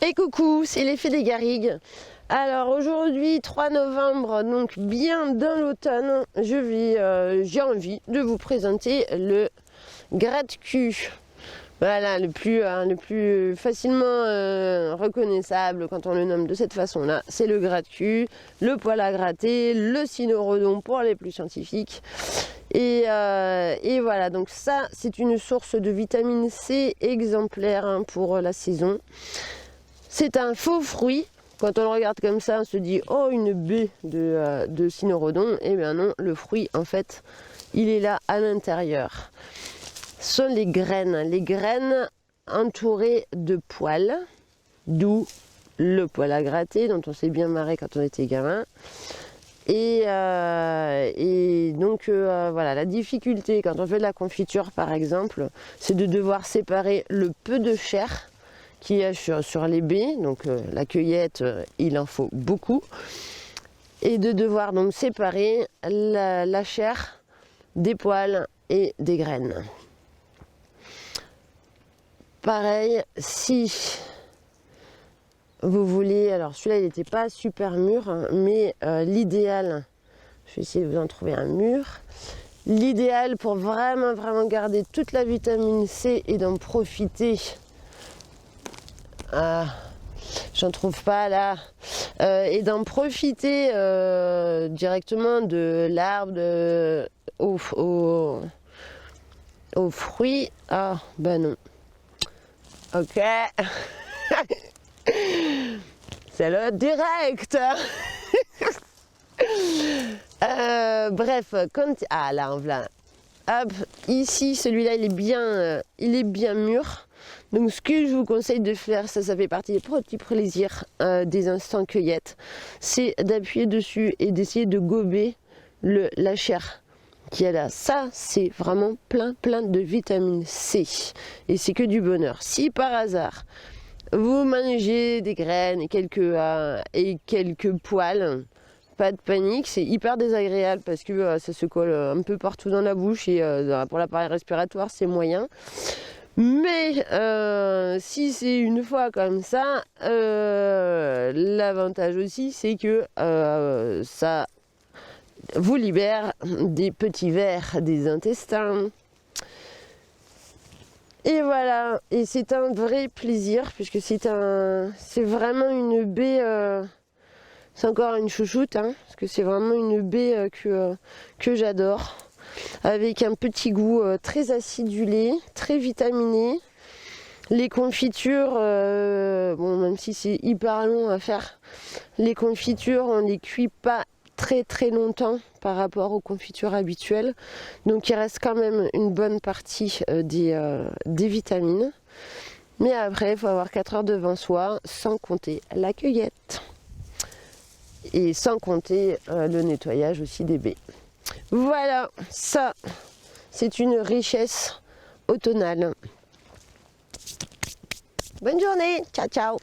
Et coucou, c'est l'effet des garrigues. Alors aujourd'hui 3 novembre, donc bien dans l'automne, j'ai envie de vous présenter le gratte-cul. Voilà, le plus facilement reconnaissable quand on le nomme de cette façon-là, c'est le gratte-cul, le poil à gratter, le cynorhodon pour les plus scientifiques. Et voilà, donc ça c'est une source de vitamine C exemplaire pour la saison. C'est un faux fruit. Quand on le regarde comme ça, on se dit oh, une baie de cynorhodon. Eh bien non, le fruit en fait il est là à l'intérieur. Ce sont les graines entourées de poils, d'où le poil à gratter dont on s'est bien marré quand on était gamin. Et donc voilà, la difficulté quand on fait de la confiture par exemple, c'est de devoir séparer le peu de chair qu'il y a sur les baies, donc la cueillette, il en faut beaucoup, et de devoir donc séparer la chair des poils et des graines. Pareil, si vous voulez, alors celui-là il n'était pas super mûr, hein, mais l'idéal, je vais essayer de vous en trouver un mûr. L'idéal pour vraiment garder toute la vitamine C et d'en profiter, j'en trouve pas là, et d'en profiter directement de l'arbre aux fruits. Ah ben non. Ok. C'est le direct. Bref, là on voilà. Hop, ici celui-là il est bien mûr. Donc ce que je vous conseille de faire, ça fait partie des petits plaisirs des instants cueillette, c'est d'appuyer dessus et d'essayer de gober la chair qui est là. Ça c'est vraiment plein de vitamine C et c'est que du bonheur. Si par hasard vous mangez des graines et quelques poils, pas de panique, c'est hyper désagréable parce que ça se colle un peu partout dans la bouche et pour l'appareil respiratoire c'est moyen. Mais si c'est une fois comme ça, l'avantage aussi c'est que ça vous libère des petits vers des intestins. Et voilà, et c'est un vrai plaisir puisque c'est vraiment une baie, c'est encore une chouchoute, hein, parce que c'est vraiment une baie que j'adore, avec un petit goût très acidulé, très vitaminé. Les confitures, bon, même si c'est hyper long à faire, les confitures on les cuit pas très longtemps par rapport aux confitures habituelles, donc il reste quand même une bonne partie des vitamines, mais après il faut avoir 4 heures devant soi sans compter la cueillette et sans compter le nettoyage aussi des baies. Voilà, ça c'est une richesse automnale. Bonne journée, ciao ciao.